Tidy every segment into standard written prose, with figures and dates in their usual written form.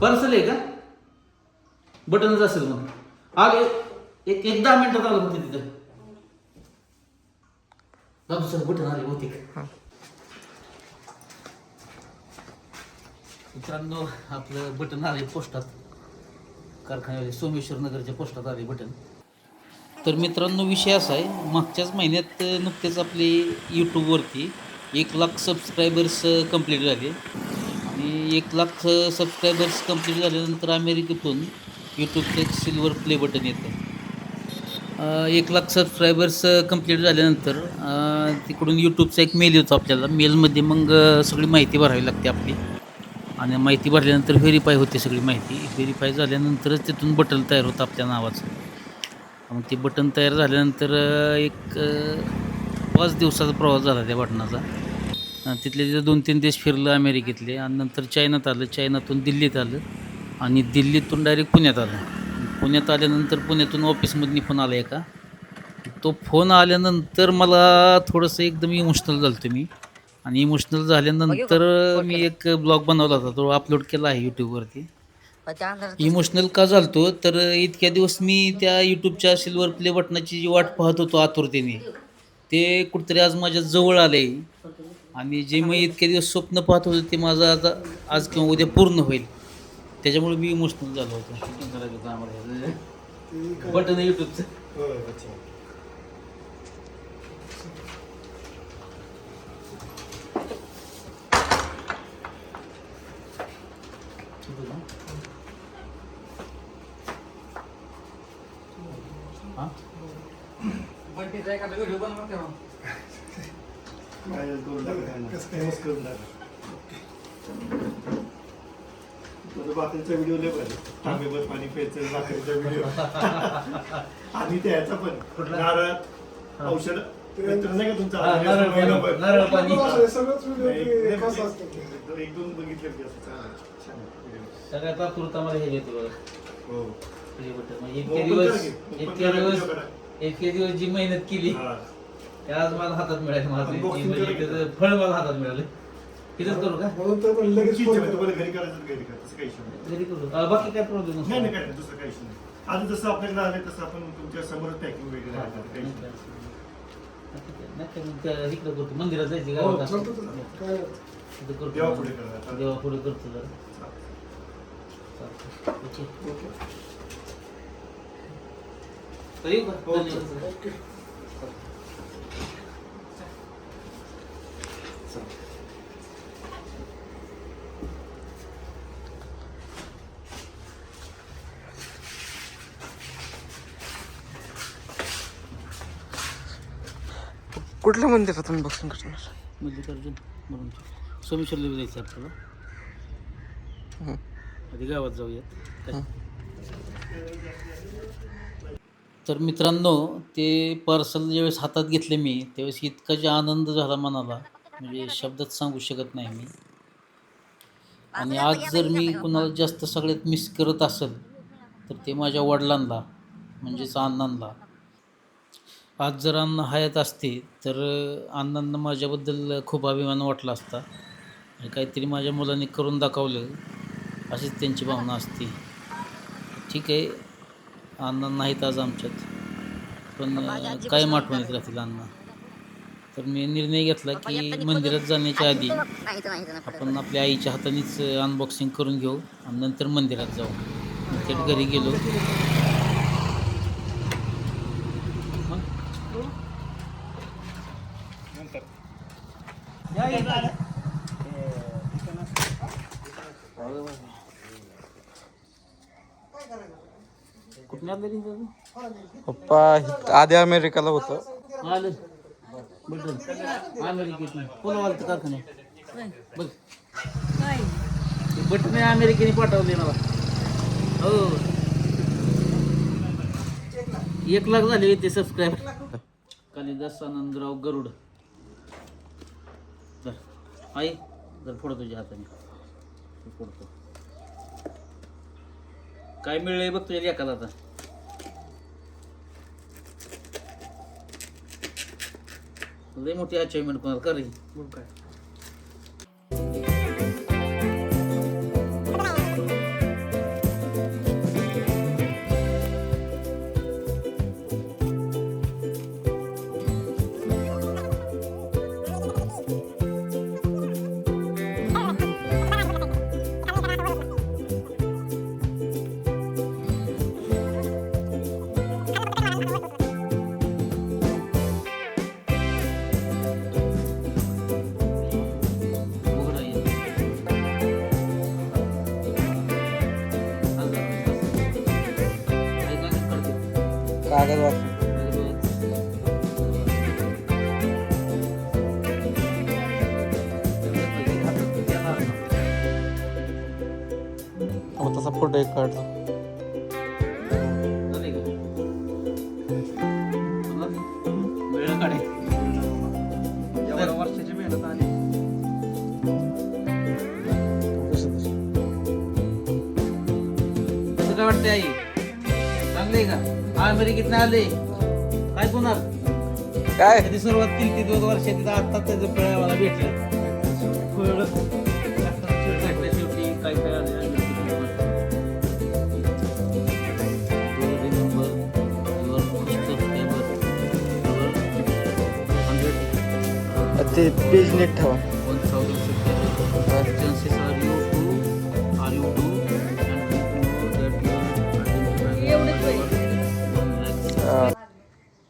Parcel आहे का? बटनच असेल मग. आले एक 10 मिनिटात आलं होतं तिथं. सर बटन आले बहुतेक. मित्रांनो आपलं बटन आले पोस्टात, कारखान्यामध्ये सोमेश्वर नगरच्या पोस्टात आले बटन. तर मित्रांनो विषय असा आहे, मागच्याच महिन्यात नुकतेच आपले यूट्यूबवरती 1,00,000 सबस्क्रायबर्स कंप्लीट झाले आणि 1,00,000 सबस्क्रायबर्स कंप्लीट झाल्यानंतर अमेरिकेतून यूट्यूबचं एक सिल्वर प्ले बटन येतं. 1,00,000 सबस्क्रायबर्स कंप्लीट झाल्यानंतर तिकडून यूट्यूबचा एक मेल येतो आपल्याला. मेलमध्ये मग सगळी माहिती भरावी लागते आपली आणि माहिती भरल्यानंतर व्हेरीफाय होते सगळी माहिती. व्हेरीफाय झाल्यानंतरच तिथून बटन तयार होतं आपल्या नावाचं. मग ते बटन तयार झाल्यानंतर एक 5 दिवसाचा प्रवास झाला त्या बटनाचा. तिथले 2-3 देश फिरलं अमेरिकेतले आणि नंतर चायनात आलं. चायनातून दिल्लीत आलं आणि दिल्लीतून डायरेक्ट पुण्यात आलं. पुण्यात आल्यानंतर पुण्यातून ऑफिसमधून फोन आला एका. तो फोन आल्यानंतर मला थोडंसं एकदम इमोशनल झालो होतो मी. आणि इमोशनल झाल्यानंतर मी एक ब्लॉग बनवला होता, तो अपलोड केला आहे यूट्यूबवरती. इमोशनल का झालतो तर इतक्या दिवस मी त्या यूट्यूबच्या सिल्वर प्ले बटनाची जी वाट पाहत होतो आतुरतेने, ते कुठेतरी आज माझ्या जवळ आले आणि जे मी इतके दिवस स्वप्न पाहत होतो ते माझं आता आज किंवा उद्या पूर्ण होईल. त्याच्यामुळे मी इमोशनल झालो होतो. बटन यूट्यूबचं. बाकीचा व्हिडिओ लय पाहिजे. आम्ही बस पाणी प्यायचं बाकीचा व्हिडिओ आणि ते ह्याचा पण नारळ औषध नाही का तुमचा नारळ पाणी एक दोन बघितले सगळ्यात आतुरता मला हे घेतो बघा. हो इतके दिवस जी मेहनत केली ते आज मला हातात मिळाली. माझं फळ मला हातात मिळालं. तिथंच करू का? घरी करायचं घरी करा, तसं काही नाही. घरी करू. बाकी काय प्रॉब्लेम नाही नाही काय नाही, दुसरं काहीच नाही. आज जसं आपल्याकडे आले तसं आपण तुमच्या समोर पॅकिंग वगैरे काही नाही. इकडं करतो, मंदिरात जायचं गावात करतो, देवा पुढे करा. देवा पुढे करतो जरा. येऊ का? ओके. कुठल्या मंदिरात अनबॉक्सिंग करणार? मल्लिकार्जुन म्हणून सोमेश्वरला जायचं आपल्याला. आधी गावात जाऊयात. तर मित्रांनो ते पार्सल ज्यावेळेस हातात घेतले मी त्यावेळेस इतका जे आनंद झाला मनाला, म्हणजे शब्दात सांगू शकत नाही मी. आणि आज जर मी कुणाला जास्त सगळ्यात मिस करत असेल तर ते माझ्या वडिलांना, म्हणजेच अण्णांना. आज जर अण्णा हयात असते तर अण्णांना माझ्याबद्दल खूप अभिमान वाटला असता आणि काहीतरी माझ्या मुलांनी करून दाखवलं अशीच त्यांची भावना असते. ठीक आहे, अण्णा नाहीत आज आमच्यात, पण कायम आठवणीत राहतील अण्णा. तर मी निर्णय घेतला की मंदिरात जाण्याच्या आधी आपण आपल्या आईच्या हातानेच अनबॉक्सिंग करून घेऊ आणि नंतर मंदिरात जाऊ. थेट घरी गेलो. कुठल्या पप्पा आधी अमेरिकाला होतं. आलं बटन अमेरिकेत कोण आलं कारखाने बघ. बटन अमेरिकेने पाठवले मला. हो 1,00,000 झाले ते सबस्क्राईब. कालिदास आनंदराव गरुड. जर आई जर फोडो तुझ्या हाताने फोडतो. काय मिळलंय बघ तुझ्या लेकाला आता. लय मोठी अचिव्हमेंट कोणाला कर काय. कागद वाचून तसा फोटो एक काढतो. वर्षाची मेहनत आली. काय वाटतंय आई चांगले का अमेरिकेत नाही आले काय कोणार काय कधी सुरुवात केली ती 2 वर्षात आता त्याचं फळ मला भेटलं शेवटी काय काय आलं ते पेज नीट ठेवा. 1000 chances are you to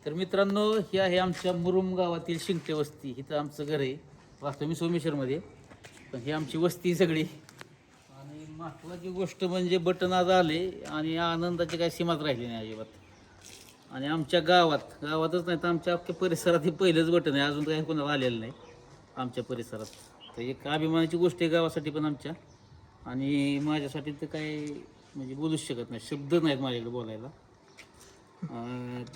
तर मित्रांनो ही आहे आमच्या मुरुम गावातील शिंगटे वस्ती. इथं आमचं घर आहे. वास्तव मी सोमेश्वरमध्ये पण ही आमची वस्ती सगळी. आणि महत्त्वाची गोष्ट म्हणजे बटन आज आले आणि आनंदाची काही सीमाच राहिली नाही अजिबात. आणि आमच्या गावातच नाही तर आमच्या अख्ख्या परिसरात हे पहिलंच बटन आहे. अजून काही कोणाला आलेलं नाही आमच्या परिसरात. तर एक अभिमानाची गोष्ट आहे गावासाठी पण आमच्या. आणि माझ्यासाठी तर काय म्हणजे बोलूच शकत नाही, शब्द नाहीत माझ्याकडे बोलायला.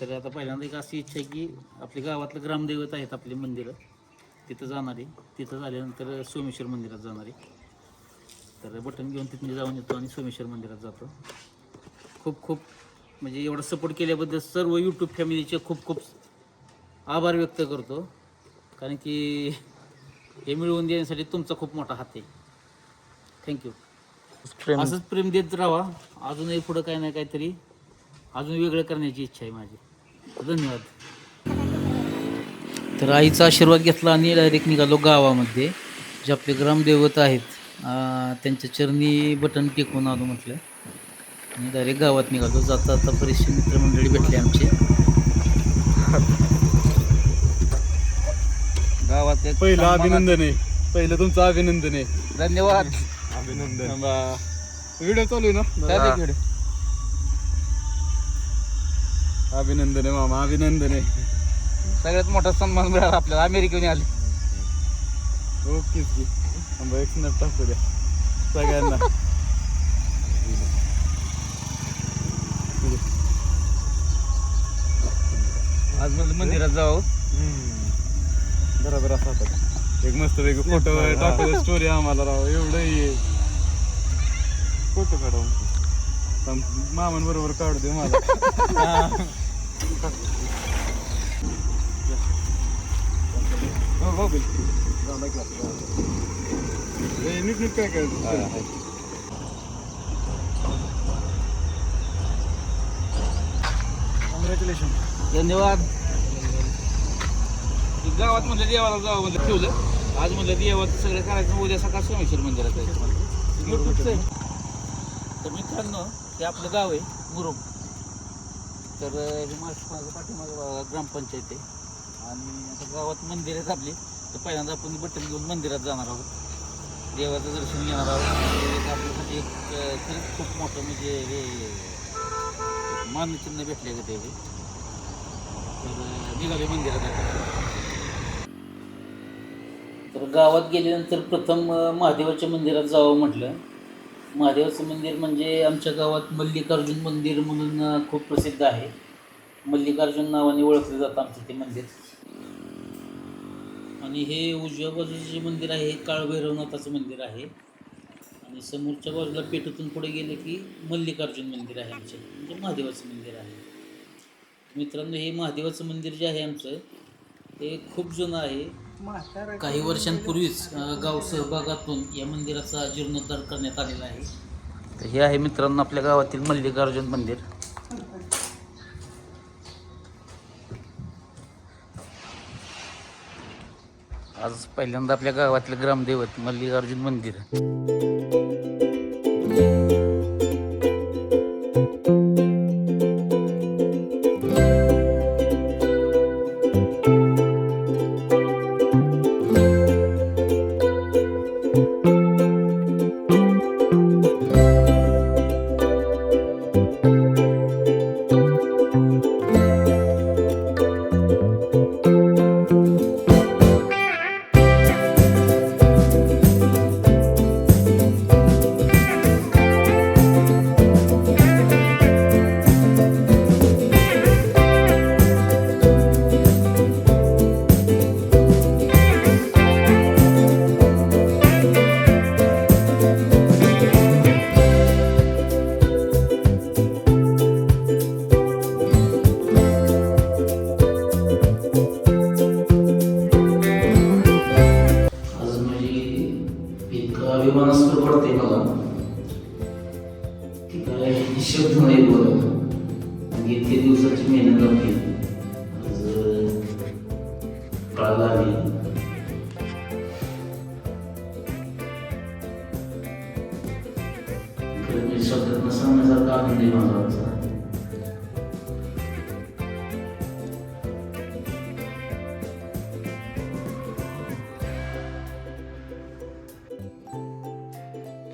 तर आता पहिल्यांदा एक अशी इच्छा आहे की आपल्या गावातलं ग्रामदैवत आहेत आपले मंदिरं तिथं जाणार आहे. तिथं झाल्यानंतर सोमेश्वर मंदिरात जाणार आहे. तर बटन घेऊन तिथे जाऊन येतो आणि सोमेश्वर मंदिरात जातो. खूप खूप म्हणजे एवढा सपोर्ट केल्याबद्दल सर्व यूट्यूब फॅमिलीचे खूप खूप आभार व्यक्त करतो. कारण की हे मिळवून देण्यासाठी तुमचा खूप मोठा हात आहे. थँक्यू. असंच प्रेम देत राहा. अजूनही पुढं काही नाही काहीतरी अजून वेगळं करण्याची इच्छा आहे माझी. धन्यवाद. तर आईचा आशीर्वाद घेतला आणि डायरेक्ट निघालो गावामध्ये जे आपले ग्रामदैवत आहेत त्यांच्या चरणी बटन टेकून आलो म्हटलं आणि डायरेक्ट गावात निघालो. जाता आता बरेचसे मित्रमंडळी भेटले आमचे गावात. पहिलं अभिनंदन आहे. पहिलं तुमचं अभिनंदन आहे. धन्यवाद. अभिनंदन. व्हिडिओ चालू आहे ना. व्हिडिओ अभिनंदन आहे मामा, अभिनंदन आहे. सगळ्यात मोठा सन्मान मिळाला आपल्याला. अमेरिकेहून आले. ओके की एक स्नॅप टाकू द्या सगळ्यांना. आज मला मंदिरात जावं. बरोबर असं होतं. एक मस्त वेगळं फोटो टाकू स्टोरी आम्हाला राव. एवढं फोटो काढू मामांबरोबर काढू दे मला. नीट नीट काय काय. कॉंग्रॅच्युलेशन. धन्यवाद. गावात म्हणलं देवाला जावं म्हणलं ठेवलं. आज म्हणलं देवाचं सगळं करायचं. उद्या सकाळ सोमेश्वर मंदिरात जायचं. युट्यूबचं आहे. तर मित्रांनो हे आपलं गाव आहे मुरुम. तर हे माझं पाठीमागं ग्रामपंचायत आहे. आणि आता गावात मंदिर आहेत आपली. तर पहिल्यांदा आपण बटन घेऊन मंदिरात जाणार आहोत. देवाचं दर्शन घेणार आहोत. आपल्यासाठी एक खरंच खूप मोठं म्हणजे हे मानचिन्ह भेटले का ते. तर निघाले मंदिरात आता. तर गावात गेल्यानंतर प्रथम महादेवाच्या मंदिरात जावं म्हटलं. महादेवाचं मंदिर म्हणजे आमच्या गावात मल्लिकार्जुन मंदिर म्हणून खूप प्रसिद्ध आहे. मल्लिकार्जुन नावाने ओळखलं जातं आमचं ते मंदिर. आणि हे उजव्या बाजूचं जे मंदिर आहे हे काळभैरवनाथाचं मंदिर आहे. आणि समोरच्या बाजूला पेठेतून पुढे गेले की मल्लिकार्जुन मंदिर आहे आमचं, म्हणजे महादेवाचं मंदिर आहे. मित्रांनो हे महादेवाचं मंदिर जे आहे आमचं ते खूप जुनं आहे. काही वर्षांपूर्वीच गाव सहभागातून या मंदिराचा जीर्णोद्धार करण्यात आलेला आहे. तर हे आहे मित्रांनो आपल्या गावातील मल्लिकार्जुन मंदिर. आज पहिल्यांदा आपल्या गावातलं ग्रामदैवत मल्लिकार्जुन मंदिर. हिशोब नाही बोलत आणि इतके दिवसाची मेहनत आपली आज कळायला आली. खरं म्हणजे शब्दात न सांगण्यासारखा आनंद आहे माझा आजचा.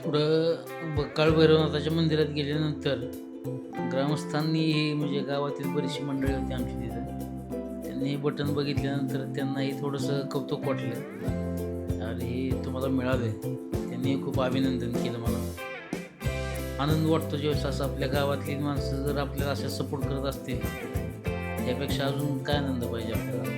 पुढं बक्काळ भैरवनाथाच्या मंदिरात गेल्यानंतर ग्रामस्थांनी हे म्हणजे गावातील बरीचशी मंडळी होती आमची तिथं, त्यांनी हे बटन बघितल्यानंतर त्यांनाही थोडंसं कौतुक वाटलं आणि तुम्हाला मिळाले. त्यांनी खूप अभिनंदन केलं. मला आनंद वाटतो ज्यावेळेस असं आपल्या गावातली माणसं जर आपल्याला अशा सपोर्ट करत असतील, त्यापेक्षा अजून काय आनंद पाहिजे आपल्याला.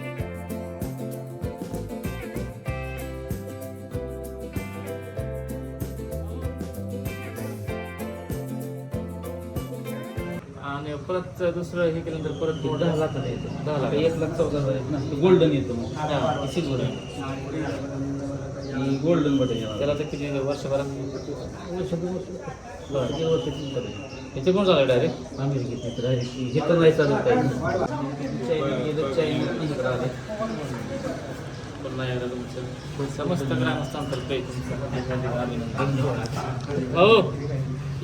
आणि परत दुसरं हे केल्यानंतर परत 10 लाखाला येतं. 10 लाख 1,14,000 ना गोल्डन येतं मग सिल्वर ही गोल्डन बटन येणार. त्याला तर किती वर्षभरात बरं ते वर्ष याचे कोण झालं डायरेक्ट अमेरिकेत मित्र आहे की हे तर नाही चालत काही. चायनीज आले पण नाही आलं तुमचं समस्त ग्रामस्थांतर्फे हो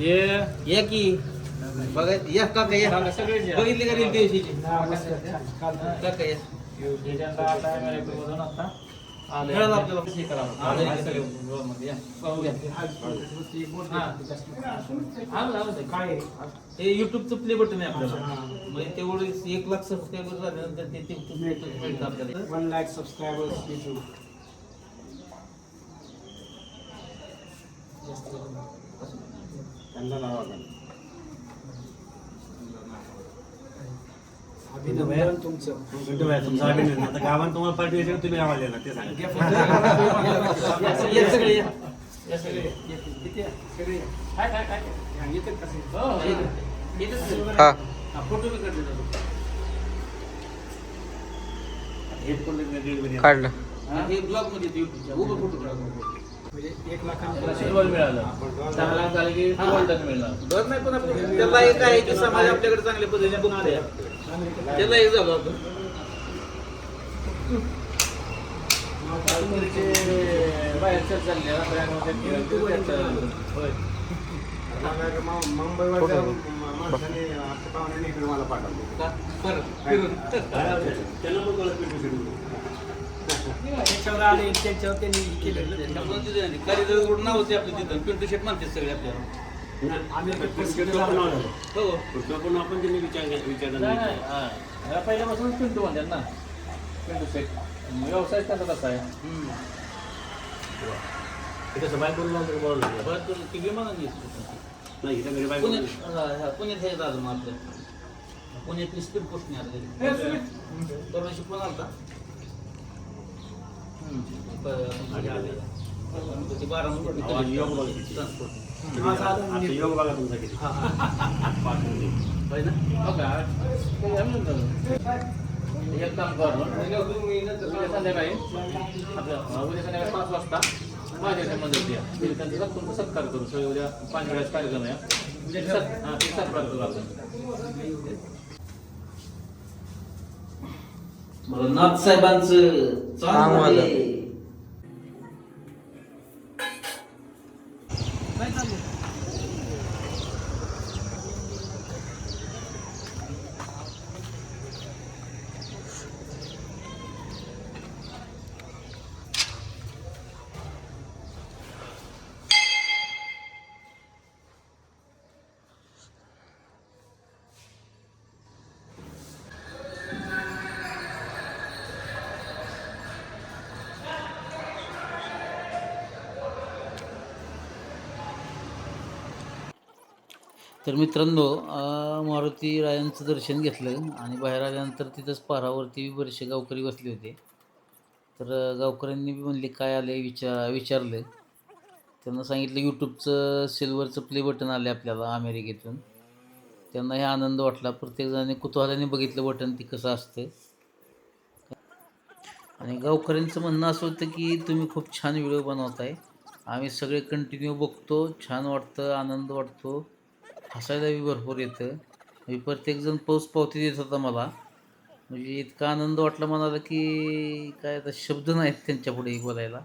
ये या की बघा या काका या सगळे बघितले का रील दिवशीची काका या मिळालं आपल्याला. हे युट्यूबचं प्ले बटन आहे आपल्याला, म्हणजे तेवढे 1 लाख सबस्क्रायबर झाल्यानंतर ते आपल्याला 1 lakh subscribers YouTube. अभिनंदन तुमचं. तुमचं अभिनंदन. आता गावात तुम्हाला पार्टी द्यायची, तुम्ही आम्हाला देणार ते सांगा. या सगळे या. या सगळे किती आहे? सगळे काय काय काय येतात कसे? हा फोटो बी काढले जातो. काढलं. हे ब्लॉग मध्ये युट्यूबच्या उभं फोटो काढतो. म्हणजे 1 लाखांपर्यंत सिल्वर मिळालं. 10 लाख झाले की गोल्डन मिळणार. बरं नाही पण आपण त्याला एक आहे की समाज आपल्याकडे चांगल्या पद्धतीने बघतोय, त्याला एक झालो आपण. बाहेर चर्चा चालली होय. मुंबईवर जाऊन माणसाने आपल्या पाहुण्याने इकडे मला पाठवलं. का? बरं फिरून. त्याच्यावर आले त्याच्यावर त्यांनी केलेलं. आपण तिथे नाही. कारीगर रोड नाव होते आपलं तिथं, पिंटू शेट म्हणते सगळे आपल्याला. आम्ही हो आपण त्यांनी विचारलं नाही नाही हा पहिल्यापासून पिंटू म्हणतात ना, पिंटू सेट. व्यवसाय कसा कसा आहे कसं बाय करून बरं तुला ती विमानाने येतो. नाही इथं घरी बाय पुण्यात हे झालं मग आपलं पुण्यातली स्पीड पोस्ट नाही आलं परवाशी पण आलता. ती 12 योग बघा तुमचा किती एक काम कर उद्या संध्याकाळी आपलं उद्या संध्याकाळी 5 वाजता माझ्या मंदिर द्या. त्यांचा तुमचा सत्कार करू. सगळे उद्या 5 वेळाचा कार्यक्रम आहे. ते सत्कार करू आपण. मला नाथ साहेबांचं चांगलं तर मित्रांनो मारुती रायांचं दर्शन घेतलं आणि बाहेर आल्यानंतर तिथंच पारावरती बरेचसे गावकरी बसले होते. तर गावकऱ्यांनी बी म्हणले काय आले विचारलं. त्यांना सांगितलं यूट्यूबचं सिल्वरचं प्ले बटन आले आपल्याला अमेरिकेतून. त्यांना हे आनंद वाटला. प्रत्येकजणाने कुतूहलाने बघितलं बटन ती कसं असतं. आणि गावकऱ्यांचं म्हणणं असं होतं की तुम्ही खूप छान व्हिडिओ बनवताय, आम्ही सगळे कंटिन्यू बघतो, छान वाटतं, आनंद वाटतो. हसायला बी भरपूर येतं. म्हणजे प्रत्येकजण पाऊस पावती देत होता मला. म्हणजे इतका आनंद वाटला मनाला की काय आता शब्द नाहीत त्यांच्यापुढे बोलायला.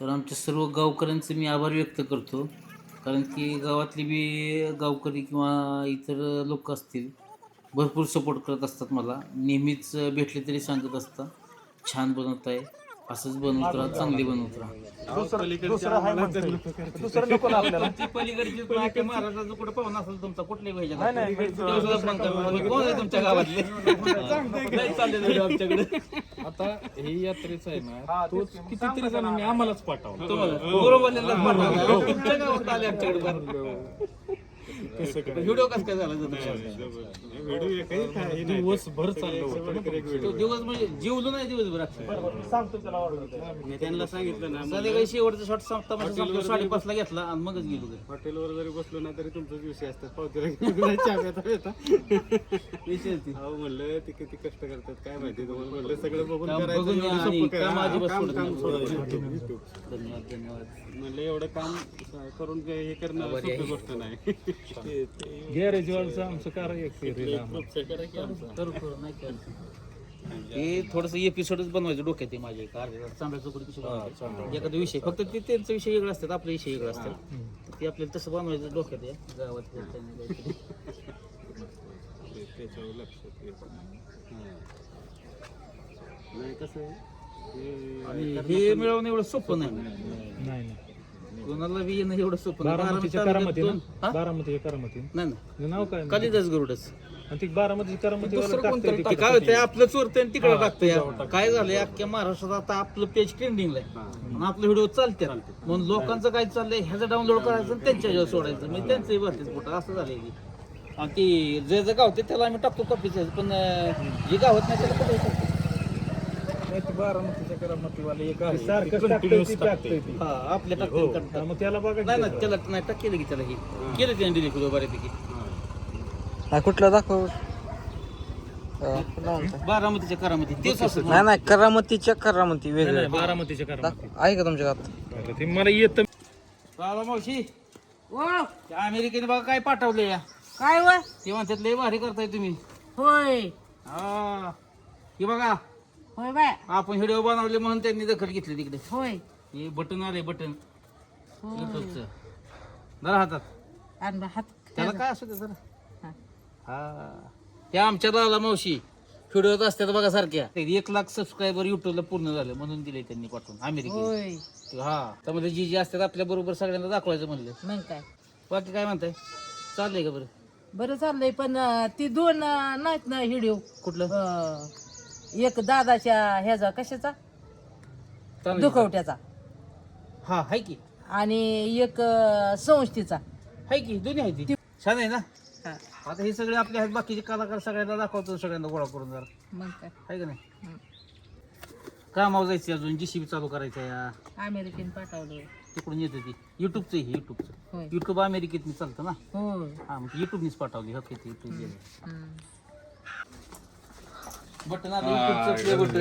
तर आमच्या सर्व गावकऱ्यांचे मी आभार व्यक्त करतो. कारण की गावातली बी गावकरी किंवा इतर लोक असतील भरपूर सपोर्ट करत असतात मला. नेहमीच भेटले तरी सांगत असतात, छान बनवत आहे, असंच बनवत राहा, चांगली बनवत राहा. दुसरं नको ना आपल्याला. ती पलीकडची महाराष्ट्राचं कुठं पाहुणा असेल तुमचा कुठल्याही पाहिजे कोण आहे तुमच्या गावातले आमच्याकडे आता हे यात्रेचं आहे ना, तो कितीतरी जणांनी आम्हालाच पाठवला. तुमच्या गावात आले आमच्याकडे व्हिडिओ कसं काय झाला दिवसभर चाललं होतं. दिवस म्हणजे जेवलो नाही दिवसभर सांगतो त्याला order. त्यांना सांगितलं ना, संध्याकाळी शेवटचा शॉट संपता 5:30ला घेतला आणि मगच गेलो घरी. हॉटेलवर जरी बसलो ना तरी तुमचाच विषय असतात. पावतीला चहा पिता पिता. अहो म्हणलं ते किती कष्ट करतात काय माहिती तुम्हाला. म्हणलं सगळं बघून काम करायचं, बघून एवढं आणि सोपं काम काय? अजिबात काम सोडत काम नाही. सोडत नाही. धन्यवाद धन्यवाद. म्हणलं एवढं काम करून हे करणं सोपी गोष्ट नाही. गॅरेजवालचं आमचं कार्य एक करू नाही काय ते थोडंसं एपिसोडच बनवायचं डोक्यात आहे माझ्या चांगल्या चौकडी कशी बनवायची एखादा विषय फक्त ते त्यांचा विषय वेगळा असतात आपले विषय वेगळा असतात ते आपल्याला तसं बनवायचं डोक्यात आहे गावात त्याच्यावर लक्षात येत नाही. कसं आहे आणि हे मिळवणं एवढं सोपं नाही नाही कोणाला बी येणं एवढं सोपं नाही. बारामतीच्या करामती ना, बारामतीच्या करामती नाही हे नाव काय कालिदास गरुडच आणि ती बारामतीची करामती ते काय होतंय आपलं चोरतंय आणि तिकडे टाकतंय काय झालंय अख्ख्या महाराष्ट्रात आता आपलं पेज ट्रेंडिंगला आहे आणि आपले व्हिडिओ चालते म्हणून लोकांचं काय चाललंय ह्याचं डाउनलोड करायचं आणि त्यांच्या ह्याच्यावर सोडायचं म्हणजे त्यांचंही भरतेच पोट असं झालंय की आणि ती जे जे गावते त्याला आम्ही टाकतो कॉपीचं पण जे गावत नाही त्याला कुठे टाकतो बारामतीच्या करामतीवाले एक आहे हा आपल्या टाकतो मग त्याला बघा नाही ना त्याला नाही टाक केलं की त्याला हे केलं त्याने डिलीट बऱ्यापैकी कुठलं दाखव बारामतीच्या करामती तेच असं नाही नाही करामतीच्या करामती वेगळे बारामतीच्या करामती आहे का तुमच्या गावात ते मला येतं. बाबा मावशी त्या अमेरिकेने बघा काय पाठवलं या काय व ते म्हणतात लय भारी करताय तुम्ही होय हा हे बघा होय बाय आपण व्हिडिओ बनवले म्हणून त्यांनी दखल घेतली तिकडे होय हे बटन आले बटन युट्यूबचं जरा हातात आणि हात त्याला काय असू दे जरा हा. हा त्या आमच्या दादा मावशी व्हिडिओत असतात बघा सारख्या 1,00,000 सबस्क्रायबर युट्यूबला पूर्ण झालं म्हणून दिले त्यांनी पाठवून अमेरिकेत होय हा त्यामध्ये जी जी असतात आपल्या बरोबर सगळ्यांना दाखवायचं म्हणलं मग काय बाकी काय म्हणताय चाललंय का बरं बरं चाललंय पण ती दोन नाहीत ना व्हिडिओ कुठलं एक दादाच्या ह्याचा कशाचा चालेल. दुखवट्याचा हा हाय की आणि एक संस्थेचा हाय की दोन्ही आहे ती छान आहे ना हा. आता हे सगळे आपले आहेत बाकीचे कलाकार सगळ्यांना दाखवतो सगळ्यांना गोळा करून जरा मग काय आहे का नाही कामावर जायचं अजून जीसीबी चालू करायचं या अमेरिकेन पाठवलं तिकडून येते ती युट्यूबचं हे युट्यूबचं होय युट्यूब अमेरिकेत चालतं ना होय हा मग युट्यूबनीच पाठवली हक्क येते युट्यूब हम्म. बटन आलं युट्यूबचं प्ले बटन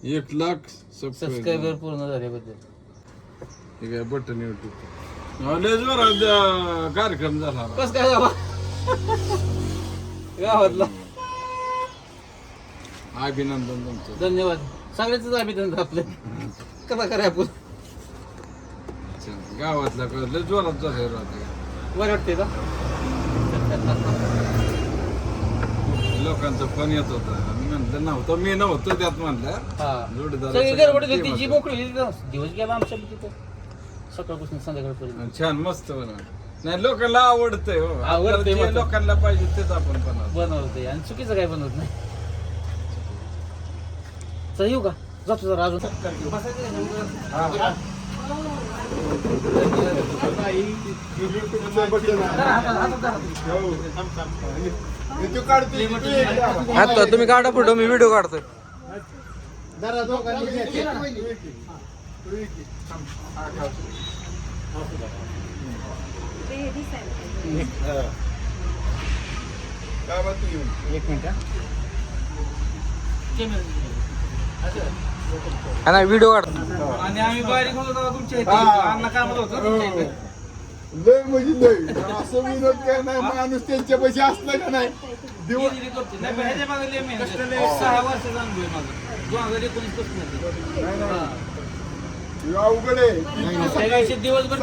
1,00,000 सबस्क्रायबर पूर्ण झाल्याबद्दल हे काय बटन युट्यूब कार्यक्रम झाला. कस काय झाला गावातला अभिनंदन तुमचं. धन्यवाद सगळ्याच अभिनंदन आपलं कसा करा आपण गावातला लय जोरात झाले राहते. बरं वाटते का लोकांचा फोन येत होता मी म्हणलं नव्हतं मी नव्हतो त्यात म्हणलं हा जोडीदार सगळी गडबड होती जी मोकळी होती दिवस गेला आमच्या तिथं सकाळपासून संध्याकाळपर्यंत छान मस्त बनव नाही लोकांना आवडतंय हो आवडतंय जे मात्र. लोकांना पाहिजे तेच आपण बनवतो. बनवते आणि चुकीचं काय बनवत नाही चल येऊ का जातो जरा अजून आता तुम्ही काढा फोटो मी व्हिडिओ काढतोय आणि नाही व्हिडिओ काढतो आम्ही बारीक होतो तेव्हा तुमच्या इथे अन्न कामाला होतो तुमच्या इथे लय म्हणजे लय असं विनोद काय नाही माणूस त्यांच्या पैसे असलं का नाही दिवस नाही, पण ह्याच्या मागे लय मेहनत आहे. 6 वर्षाचा अनुभव आहे माझा 2019 पासून. नाही अवघड आहे त्या दिवशी दिवसभर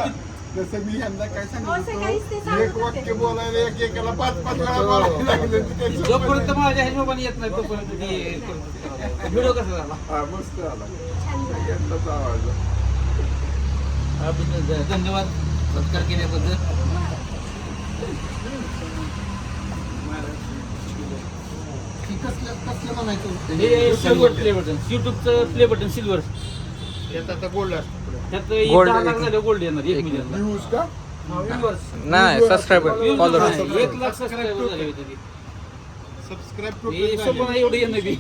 तसं मी ह्यांना काय सांगितलं एक वाक्य बोलायला एकेकाला 5-5 वेळा बोलायला लागलं तर त्यांचं जोपर्यंत माझ्या ह्याच्या येत नाही तोपर्यंत ते व्हिडिओ कसा झाला. हा, मस्त आला सगळ्यांनाच आवडला. धन्यवाद सत्कार केल्याबद्दल. कसलं म्हणायचं हे सिल्वर प्ले बटन युट्यूबचं प्ले बटन सिल्वर यात आता गोल्ड असतो त्यात Gold 10 लाख झाले गोल्ड येणार 1 मिलियन व्ह्यूज का नाही सबस्क्राईबर फॉलोअर 1 लाख सबस्क्रायबर झाले होते ते. सबस्क्राईब हे सोपं एवढं येणं बी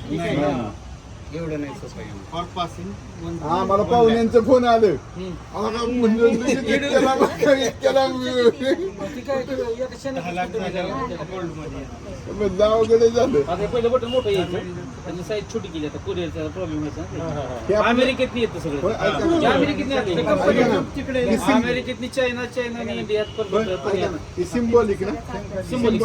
एवढं नाही सोपं फॉर पासिंग हा मला पाहुण्यांचं फोन आलं आम्हाला म्हणलं इतक्याला बघा, इतक्याला म्हणलं अवघड झालं आता पहिलं बटन मोठं यायचं त्याची साईज छोटी केली आता कुरिअरचा प्रॉब्लेम व्हायचा. अमेरिकेत येतं सगळं अमेरिकेत अमेरिकेत चायना आणि इंडियात पण सिम्बॉलिक ना सिम्बॉलिक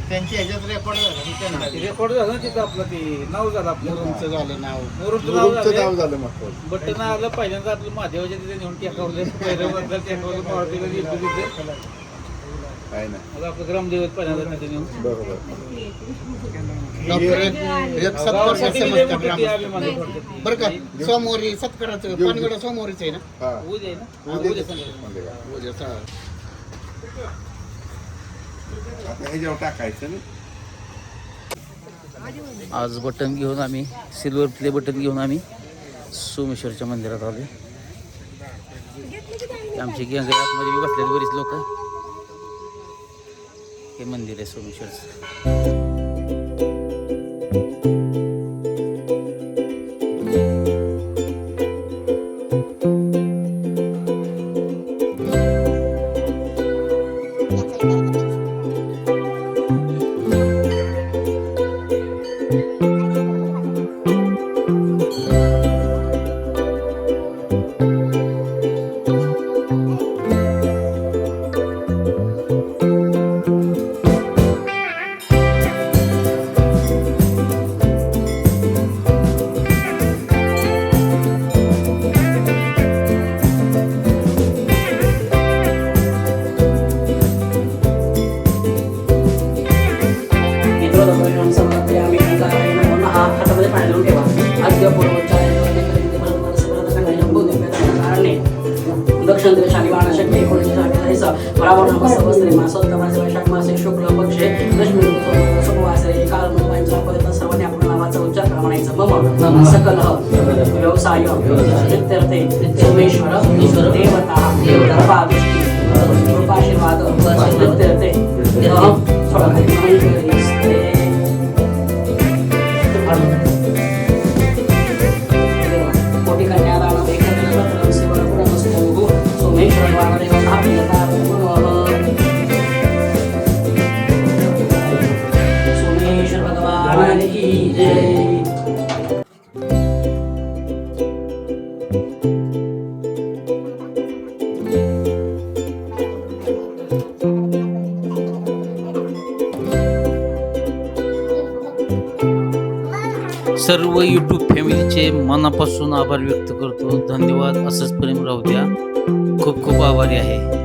त्यांच्या ह्याच्यात रेकॉर्ड झाला रेकॉर्ड झालं ना तिथं आपलं ते नाव झालं आपलं तुमचं झालं नाव मुरुमचं नाव नाव झालं. झालं मग बटन आलं पहिल्यांदा आपलं महादेवाच्या तिथे नेऊन टेकवलं पहिल्याबद्दल टेकवलं पावतीला दिलं तिथे काय नाही मग आपलं ग्रामदेवत पहिल्यांदा तिथे नेऊन बरोबर गावासाठी लय मोठी ती अभिमान आहे. बरं का सोमवारी सत्काराचं पानगड सोमवारीच आहे ना हा उद्या आहे ना उद्या संध्याकाळी. उद्याचा आता ह्याच्यावर टाकायचं ना आज बटन घेऊन आम्ही सिल्वर प्ले बटन घेऊन आम्ही सोमेश्वरच्या मंदिरात आलो. आमची गँग आतमध्ये बी बसलेली बरीच लोक. हे मंदिर आहे सोमेश्वरचं. दक्षिण देशाने बाणाशक्ती 1948 ब्राह्मण बसवस्त्री मासोद कमासे वैशाख मासे शुक्ल पक्षे दशमी सोमवासरे काल मुंबईचा पवित्र सर्वांनी आपल्या नावाचा उच्चार म्हणायचं मम सकल व्यवसाय चित्तर्थे सोमेश्वर देवता कृपा दृष्टी कृपाशीर्वाद चित्तर्थे कोटी कन्यादान सोमेश्वर भगवान की जय. सर्व यूट्यूब फॅमिलीचे मनापासून आभार व्यक्त करतो. धन्यवाद. असंच प्रेम राहू द्या. खूप खूप आभारी आहे.